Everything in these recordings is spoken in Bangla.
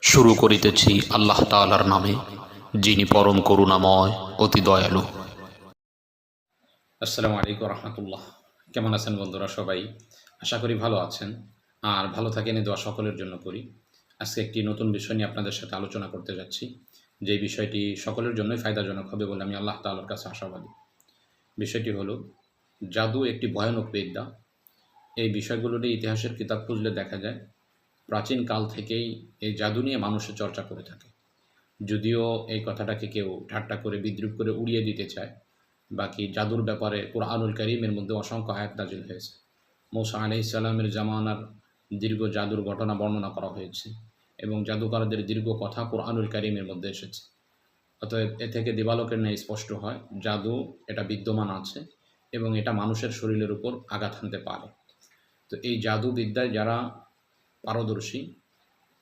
শুরু করিতেছি আল্লাহ তাআলার নামে, যিনি পরম করুণাময় অতি দয়ালু। আসসালামু আলাইকুম রহমতুল্লাহ। কেমন আছেন বন্ধুরা সবাই? আশা করি ভালো আছেন। আর ভালো থাকেন এই দোয়া সকলের জন্য করি। আজকে একটি নতুন বিষয় নিয়ে আপনাদের সাথে আলোচনা করতে যাচ্ছি, যে বিষয়টি সকলের জন্যই ফায়দাজনক হবে বলে আমি আল্লাহ তাআলার কাছে আশাবাদী। বিষয়টি হলো, জাদু একটি ভয়ানক বিদ্যা। এই বিষয়গুলো নিয়ে ইতিহাসের কিতাব খুঁজলে দেখা যায় প্রাচীন কাল থেকেই এই জাদু নিয়ে মানুষের চর্চা করে থাকে। যদিও এই কথাটাকে কেউ ঠাট্টা করে বিদ্রূপ করে উড়িয়ে দিতে চায়। বাকি জাদুর ব্যাপারে কুরআনুল কারীমের মধ্যে অসংখ্য আয়াত নাজিল হয়েছে। মূসা আলাইহিস সালামের জামানার দীর্ঘ জাদুর ঘটনা বর্ণনা করা হয়েছে এবং জাদুকরদের দীর্ঘ কথা কুরআনুল কারীমের মধ্যে এসেছে। অতএব এ থেকে দিবালোকের ন্যায় স্পষ্ট হয় জাদু এটা বিদ্যমান আছে এবং এটা মানুষের শরীরের উপর আঘাত হানতে পারে। তো এই জাদু বিদ্যায় যারা পারদর্শী,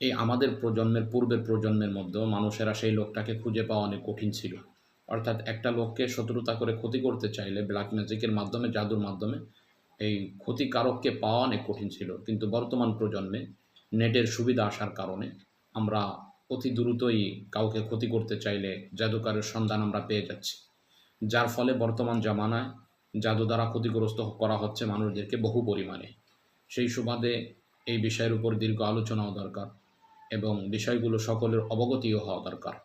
এই আমাদের প্রজন্মের পূর্বের প্রজন্মের মধ্যেও মানুষেরা সেই লোকটাকে খুঁজে পাওয়া অনেক কঠিন ছিল। অর্থাৎ একটা লোককে শত্রুতা করে ক্ষতি করতে চাইলে ব্ল্যাক ম্যাজিকের মাধ্যমে, জাদুর মাধ্যমে এই ক্ষতিকারককে পাওয়া অনেক কঠিন ছিল। কিন্তু বর্তমান প্রজন্মে নেটের সুবিধা আসার কারণে আমরা অতি দ্রুতই কাউকে ক্ষতি করতে চাইলে জাদুকারের সন্ধান আমরা পেয়ে যাচ্ছি, যার ফলে বর্তমান জামানায় জাদু দ্বারা ক্ষতিগ্রস্ত করা হচ্ছে মানুষদেরকে বহু পরিমাণে। সেই সুবাদে এই বিষয়ের উপর দীর্ঘ আলোচনাও দরকার এবং বিষয়গুলো সকলের অবগতিও হওয়া দরকার।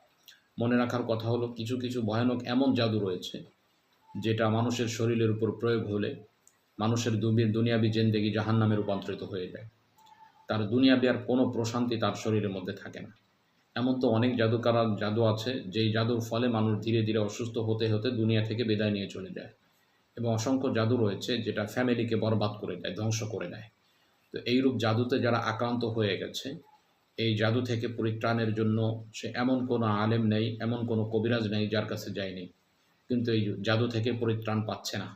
মনে রাখার কথা হলো, কিছু কিছু ভয়ানক এমন জাদু রয়েছে যেটা মানুষের শরীরের উপর প্রয়োগ হলে মানুষের দুনিয়াবি জিন্দেগি জাহান্নামে রূপান্তরিত হয়ে যায়। তার দুনিয়াবি আর কোনো প্রশান্তি তার শরীরের মধ্যে থাকে না। এমন তো অনেক জাদু আছে যেই জাদুর ফলে মানুষ ধীরে ধীরে অসুস্থ হতে হতে দুনিয়া থেকে বিদায় নিয়ে চলে যায়। এবং অসংখ্য জাদু রয়েছে যেটা ফ্যামিলিকে বরবাদ করে দেয়, ধ্বংস করে দেয়। তো এইরূপ জাদুতে যারা আক্রান্ত হয়ে গেছে, এই জাদু থেকে পরিত্রাণের জন্য সে এমন কোনো আলেম নেই, এমন কোনো কবিরাজ নেই যার কাছে যায়নি, কিন্তু এই জাদু থেকে পরিত্রাণ পাচ্ছে না।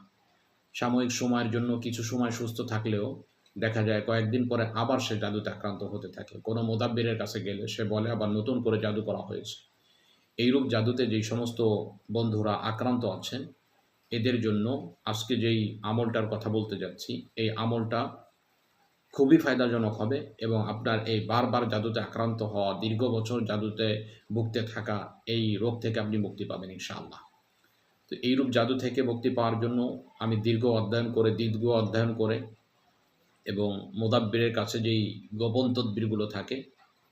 সাময়িক সময়ের জন্য কিছু সময় সুস্থ থাকলেও দেখা যায় কয়েকদিন পরে আবার সে জাদুতে আক্রান্ত হতে থাকে। কোনো মোদাব্বিরের কাছে গেলে সে বলে আবার নতুন করে জাদু করা হয়েছে। এইরূপ জাদুতে যেই সমস্ত বন্ধুরা আক্রান্ত আছেন, এদের জন্য আজকে যেই আমলটার কথা বলতে যাচ্ছি, এই আমলটা খুবই ফায়দাজনক হবে এবং আপনার এই বারবার জাদুতে আক্রান্ত হওয়া, দীর্ঘ বছর জাদুতে ভুগতে থাকা এই রোগ থেকে আপনি মুক্তি পাবেন ইনশাআল্লাহ। তো এইরূপ জাদু থেকে মুক্তি পাওয়ার জন্য আমি দীর্ঘ অধ্যয়ন করে এবং মোদাব্বিরের কাছে যেই গোপন তদবিরগুলো থাকে,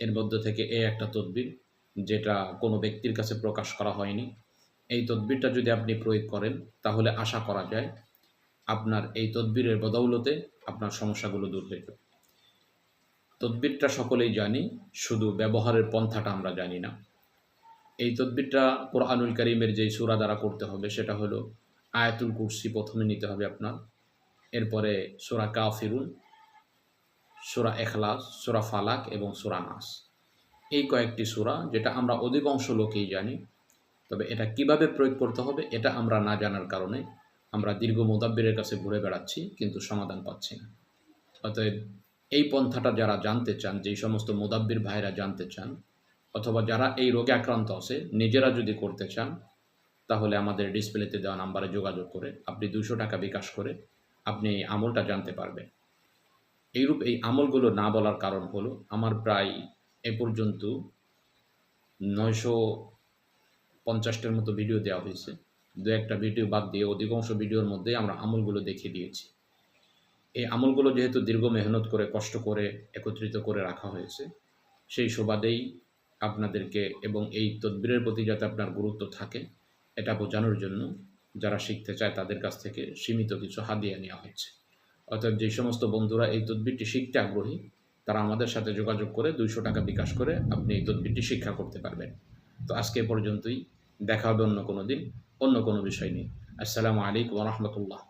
এর মধ্যে থেকে এই একটা তদবির যেটা কোনো ব্যক্তির কাছে প্রকাশ করা হয়নি। এই তদবিরটা যদি আপনি প্রয়োগ করেন তাহলে আশা করা যায় আপনার এই তদবিরের বদৌলতে আপনার সমস্যাগুলো দূর হয়ে যাবে। তদবিরটা সকলেই জানি, শুধু ব্যবহারের পন্থাটা আমরা জানি না। এই তদবিরটা কোরআনুল কারীমের যেই সূরা দ্বারা করতে হবে সেটা হলো আয়াতুল কুরসি প্রথমে নিতে হবে আপনার, এরপরে সূরা কাফিরুন, সূরা ইখলাস, সূরা ফালাক এবং সূরা নাস। এই কয়েকটি সূরা যেটা আমরা অধিকাংশ লোকেই জানি, তবে এটা কিভাবে প্রয়োগ করতে হবে এটা আমরা না জানার কারণে আমরা দীর্ঘ মোদাব্বিরের কাছে ঘুরে বেড়াচ্ছি কিন্তু সমাধান পাচ্ছি না। অতএব এই পন্থাটা যারা জানতে চান, যেই সমস্ত মোদাব্বির ভাইরা জানতে চান, অথবা যারা এই রোগে আক্রান্ত আছে নিজেরা যদি করতে চান, তাহলে আমাদের ডিসপ্লেতে দেওয়া নাম্বারে যোগাযোগ করে আপনি 200 টাকা বিকাশ করে আপনি এই আমলটা জানতে পারবেন। এইরূপ এই আমলগুলো না বলার কারণ হলো, আমার প্রায় এ পর্যন্ত 950টার মতো ভিডিও দেওয়া হয়েছে। দু একটা ভিডিও বাদ দিয়ে অধিকাংশ ভিডিওর মধ্যে আমরা আমলগুলো দেখিয়ে দিয়েছি। এই আমলগুলো যেহেতু দীর্ঘ মেহনত করে, কষ্ট করে একত্রিত করে রাখা হয়েছে, সেই সুবাদেই আপনাদেরকে এবং এই তদবিরের প্রতি যাতে আপনার গুরুত্ব থাকে এটা বোঝানোর জন্য যারা শিখতে চায় তাদের কাছ থেকে সীমিত কিছু হাদিয়া নেওয়া হয়েছে। অতএব যে সমস্ত বন্ধুরা এই তদবিরটি শিখতে আগ্রহী, তারা আমাদের সাথে যোগাযোগ করে 200 টাকা বিকাশ করে আপনি এই তদবিরটি শিক্ষা করতে পারবেন। তো আজকে এ পর্যন্তই, দেখা হবে অন্য কোনো দিন অন্য কোনো বিষয় নিয়ে। আসসালামু আলাইকুম ওয়া রাহমাতুল্লাহ।